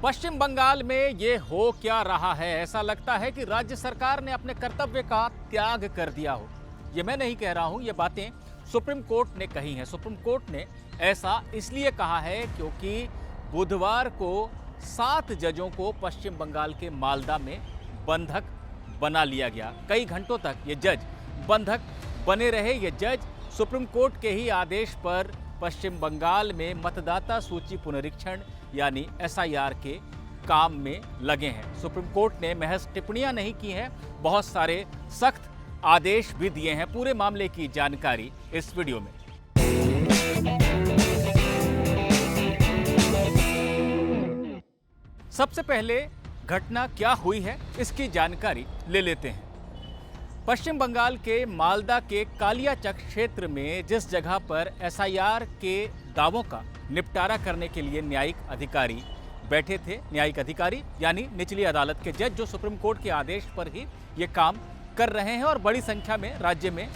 पश्चिम बंगाल में ये हो क्या रहा है? ऐसा लगता है कि राज्य सरकार ने अपने कर्तव्य का त्याग कर दिया हो। ये मैं नहीं कह रहा हूं, ये बातें सुप्रीम कोर्ट ने कही हैं। सुप्रीम कोर्ट ने ऐसा इसलिए कहा है क्योंकि बुधवार को 7 जजों को पश्चिम बंगाल के मालदा में बंधक बना लिया गया। कई घंटों तक ये जज बंधक बने रहे। ये जज सुप्रीम कोर्ट के ही आदेश पर पश्चिम बंगाल में मतदाता सूची पुनरीक्षण यानी एसआईआर के काम में लगे हैं। सुप्रीम कोर्ट ने महज टिप्पणियां नहीं की हैं, बहुत सारे सख्त आदेश भी दिए हैं। पूरे मामले की जानकारी इस वीडियो में। सबसे पहले घटना क्या हुई है इसकी जानकारी ले लेते हैं। पश्चिम बंगाल के मालदा के कालियाचक क्षेत्र में जिस जगह पर एसआईआर के दावों का निपटारा करने के लिए न्यायिक अधिकारी बैठे थे, न्यायिक अधिकारी यानी निचली अदालत के जज जो सुप्रीम कोर्ट के आदेश पर ही ये काम कर रहे हैं और बड़ी संख्या में राज्य में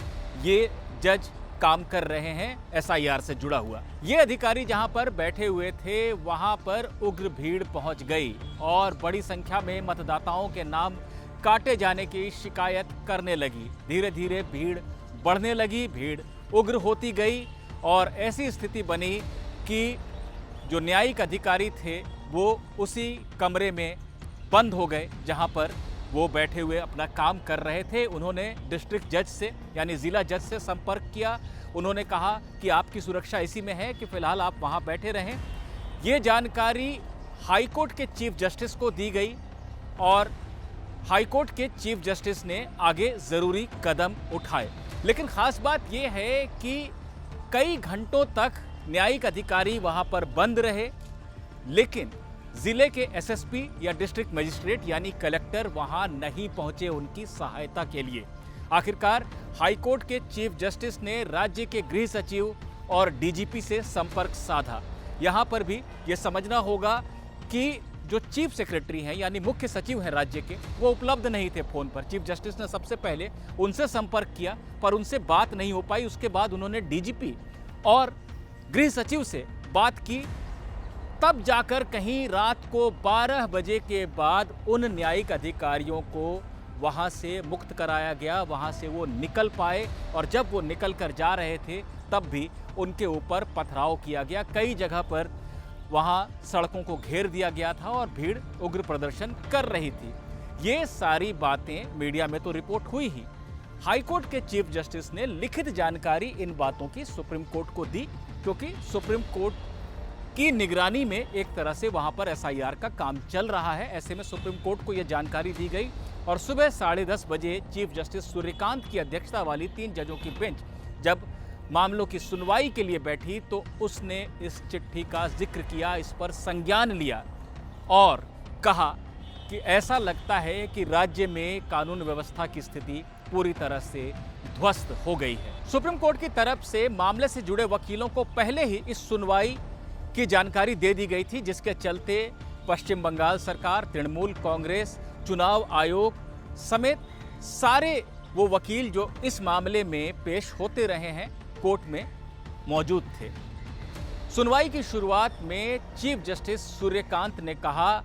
ये जज काम कर रहे हैं एसआईआर से जुड़ा हुआ। ये अधिकारी जहां पर बैठे हुए थे वहां पर उग्र भीड़ पहुंच गई और बड़ी संख्या में मतदाताओं के नाम काटे जाने की शिकायत करने लगी। धीरे धीरे भीड़ बढ़ने लगी, भीड़ उग्र होती गई और ऐसी स्थिति बनी कि जो न्यायिक अधिकारी थे वो उसी कमरे में बंद हो गए जहां पर वो बैठे हुए अपना काम कर रहे थे। उन्होंने डिस्ट्रिक्ट जज से यानी जिला जज से संपर्क किया। उन्होंने कहा कि आपकी सुरक्षा इसी में है कि फिलहाल आप वहां बैठे रहें। ये जानकारी हाईकोर्ट के चीफ जस्टिस को दी गई और हाईकोर्ट के चीफ जस्टिस ने आगे जरूरी कदम उठाए। लेकिन खास बात यह है कि कई घंटों तक न्यायिक अधिकारी वहां पर बंद रहे, लेकिन जिले के एसएसपी या डिस्ट्रिक्ट मजिस्ट्रेट यानी कलेक्टर वहां नहीं पहुंचे उनकी सहायता के लिए। आखिरकार हाईकोर्ट के चीफ जस्टिस ने राज्य के गृह सचिव और डीजीपी से संपर्क साधा। यहां पर भी यह समझना होगा कि जो चीफ सेक्रेटरी हैं यानी मुख्य सचिव हैं राज्य के, वो उपलब्ध नहीं थे फोन पर। चीफ जस्टिस ने सबसे पहले उनसे संपर्क किया पर उनसे बात नहीं हो पाई। उसके बाद उन्होंने डीजीपी और गृह सचिव से बात की, तब जाकर कहीं रात को 12 बजे के बाद उन न्यायिक अधिकारियों को वहां से मुक्त कराया गया, वहां से वो निकल पाए। और जब वो निकल कर जा रहे थे तब भी उनके ऊपर पथराव किया गया। कई जगह पर वहां सड़कों को घेर दिया गया था और भीड़ उग्र प्रदर्शन कर रही थी। ये सारी बातें मीडिया में तो रिपोर्ट हुई ही। हाईकोर्ट के चीफ जस्टिस ने लिखित जानकारी इन बातों की सुप्रीम कोर्ट को दी क्योंकि सुप्रीम कोर्ट की निगरानी में एक तरह से वहां पर एसआईआर का काम चल रहा है। ऐसे में सुप्रीम कोर्ट को यह जानकारी दी गई और सुबह 10:30 बजे चीफ जस्टिस सूर्यकांत की अध्यक्षता वाली 3 जजों की बेंच जब मामलों की सुनवाई के लिए बैठी तो उसने इस चिट्ठी का जिक्र किया, इस पर संज्ञान लिया और कहा कि ऐसा लगता है कि राज्य में कानून व्यवस्था की स्थिति पूरी तरह से ध्वस्त हो गई है। सुप्रीम कोर्ट की तरफ से मामले से जुड़े वकीलों को पहले ही इस सुनवाई की जानकारी दे दी गई थी, जिसके चलते पश्चिम बंगाल सरकार, तृणमूल कांग्रेस, चुनाव आयोग समेत सारे वो वकील जो इस मामले में पेश होते रहे हैं कोर्ट में मौजूद थे। सुनवाई की शुरुआत में चीफ जस्टिस सूर्यकांत ने कहा,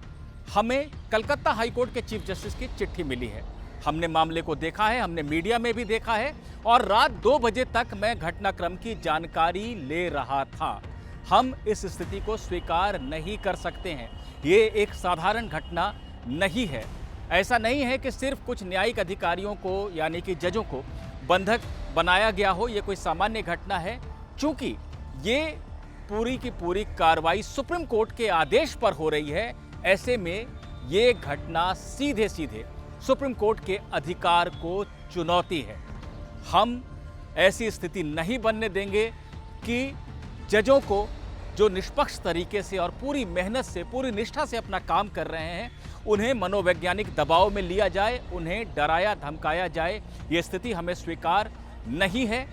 हमें कलकत्ता हाईकोर्ट के चीफ जस्टिस की चिट्ठी मिली है, हमने मामले को देखा है, हमने मीडिया में भी देखा है और रात 2 बजे तक मैं घटनाक्रम की जानकारी ले रहा था। हम इस स्थिति को स्वीकार नहीं कर सकते हैं। ये एक साधारण घटना नहीं है। ऐसा नहीं है कि सिर्फ कुछ न्यायिक अधिकारियों को यानी कि जजों को बंधक बनाया गया हो, ये कोई सामान्य घटना है। चूंकि ये पूरी की पूरी कार्रवाई सुप्रीम कोर्ट के आदेश पर हो रही है, ऐसे में ये घटना सीधे सीधे सुप्रीम कोर्ट के अधिकार को चुनौती है। हम ऐसी स्थिति नहीं बनने देंगे कि जजों को जो निष्पक्ष तरीके से और पूरी मेहनत से, पूरी निष्ठा से अपना काम कर रहे हैं, उन्हें मनोवैज्ञानिक दबाव में लिया जाए, उन्हें डराया धमकाया जाए। ये स्थिति हमें स्वीकार नहीं है।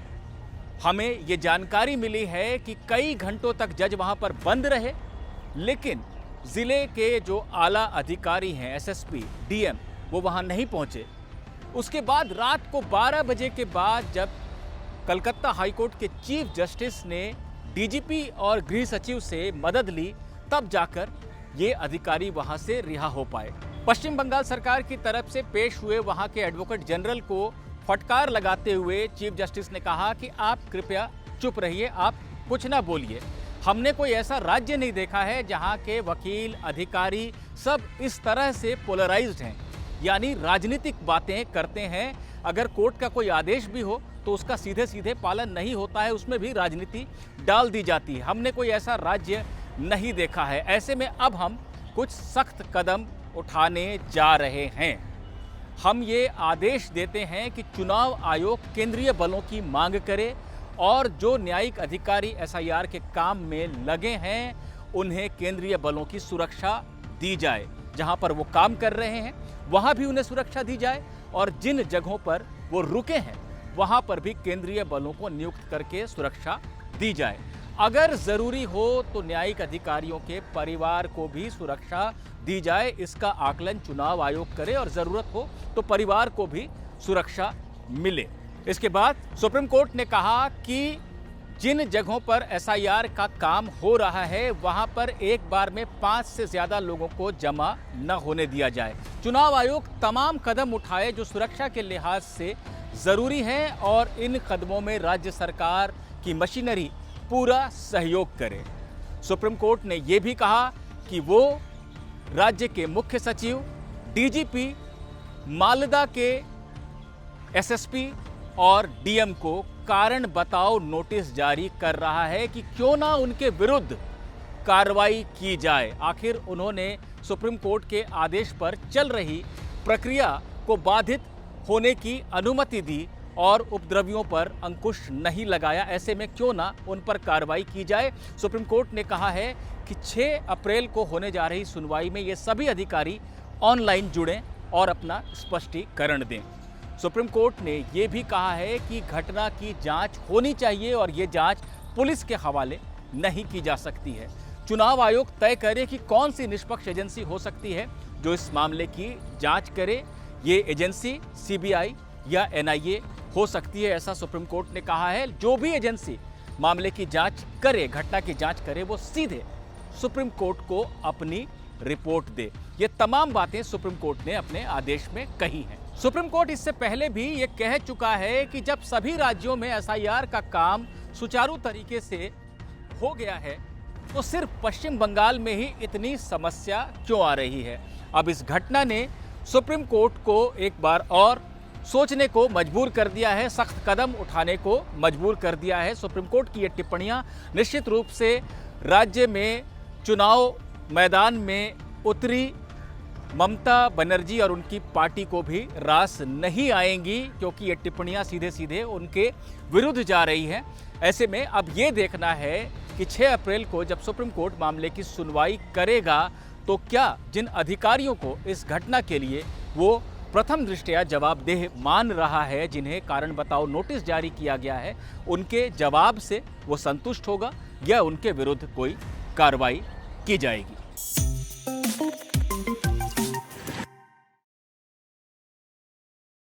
हमें ये जानकारी मिली है कि कई घंटों तक जज वहां पर बंद रहे, लेकिन जिले के जो आला अधिकारी हैं, एसएसपी, डीएम, वो वहां नहीं पहुंचे। उसके बाद रात को 12 बजे के बाद जब कलकत्ता हाईकोर्ट के चीफ जस्टिस ने डीजीपी और गृह सचिव से मदद ली, तब जाकर ये अधिकारी वहां से रिहा हो पाए। पश्चिम बंगाल सरकार की तरफ से पेश हुए वहां के एडवोकेट जनरल को फटकार लगाते हुए चीफ जस्टिस ने कहा कि आप कृपया चुप रहिए, आप कुछ ना बोलिए। हमने कोई ऐसा राज्य नहीं देखा है जहां के वकील, अधिकारी सब इस तरह से पोलराइज्ड हैं, यानी राजनीतिक बातें करते हैं। अगर कोर्ट का कोई आदेश भी हो तो उसका सीधे सीधे पालन नहीं होता है, उसमें भी राजनीति डाल दी जाती है। हमने कोई ऐसा राज्य नहीं देखा है। ऐसे में अब हम कुछ सख्त कदम उठाने जा रहे हैं। हम ये आदेश देते हैं कि चुनाव आयोग केंद्रीय बलों की मांग करे और जो न्यायिक अधिकारी एसआईआर के काम में लगे हैं उन्हें केंद्रीय बलों की सुरक्षा दी जाए। जहां पर वो काम कर रहे हैं वहां भी उन्हें सुरक्षा दी जाए और जिन जगहों पर वो रुके हैं वहां पर भी केंद्रीय बलों को नियुक्त करके सुरक्षा दी जाए। अगर जरूरी हो तो न्यायिक अधिकारियों के परिवार को भी सुरक्षा दी जाए। इसका आकलन चुनाव आयोग करे और जरूरत हो तो परिवार को भी सुरक्षा मिले। इसके बाद सुप्रीम कोर्ट ने कहा कि जिन जगहों पर एसआईआर का काम हो रहा है वहां पर एक बार में 5 से ज्यादा लोगों को जमा न होने दिया जाए। चुनाव आयोग तमाम कदम उठाए जो सुरक्षा के लिहाज से जरूरी है और इन कदमों में राज्य सरकार की मशीनरी पूरा सहयोग करे। सुप्रीम कोर्ट ने यह भी कहा कि वो राज्य के मुख्य सचिव, डीजीपी, मालदा के एसएसपी और डीएम को कारण बताओ नोटिस जारी कर रहा है कि क्यों ना उनके विरुद्ध कार्रवाई की जाए। आखिर उन्होंने सुप्रीम कोर्ट के आदेश पर चल रही प्रक्रिया को बाधित होने की अनुमति दी और उपद्रवियों पर अंकुश नहीं लगाया। ऐसे में क्यों ना उन पर कार्रवाई की जाए। सुप्रीम कोर्ट ने कहा है कि 6 अप्रैल को होने जा रही सुनवाई में ये सभी अधिकारी ऑनलाइन जुड़ें और अपना स्पष्टीकरण दें। सुप्रीम कोर्ट ने यह भी कहा है कि घटना की जांच होनी चाहिए और ये जांच पुलिस के हवाले नहीं की जा सकती है। चुनाव आयोग तय करे कि कौन सी निष्पक्ष एजेंसी हो सकती है जो इस मामले की जांच करे। ये एजेंसी सीबीआई या एनआईए हो सकती है, ऐसा सुप्रीम कोर्ट ने कहा है। जो भी एजेंसी मामले की जांच करे, घटना की जांच करे, वो सीधे सुप्रीम कोर्ट को अपनी रिपोर्ट दे। ये तमाम बातें सुप्रीम कोर्ट ने अपने आदेश में कही हैं। सुप्रीम कोर्ट इससे पहले भी ये कह चुका है कि जब सभी राज्यों में एसआईआर का काम सुचारू तरीके से हो गया है तो सिर्फ पश्चिम बंगाल में ही इतनी समस्या क्यों आ रही है। अब इस घटना ने सुप्रीम कोर्ट को एक बार और सोचने को मजबूर कर दिया है, सख्त कदम उठाने को मजबूर कर दिया है। सुप्रीम कोर्ट की ये टिप्पणियां निश्चित रूप से राज्य में चुनाव मैदान में उतरी ममता बनर्जी और उनकी पार्टी को भी रास नहीं आएंगी, क्योंकि ये टिप्पणियां सीधे सीधे उनके विरुद्ध जा रही हैं। ऐसे में अब ये देखना है कि 6 अप्रैल को जब सुप्रीम कोर्ट मामले की सुनवाई करेगा तो क्या जिन अधिकारियों को इस घटना के लिए वो प्रथम दृष्टया जवाबदेह मान रहा है, जिन्हें कारण बताओ नोटिस जारी किया गया है, उनके जवाब से वो संतुष्ट होगा या उनके विरुद्ध कोई कार्रवाई की जाएगी।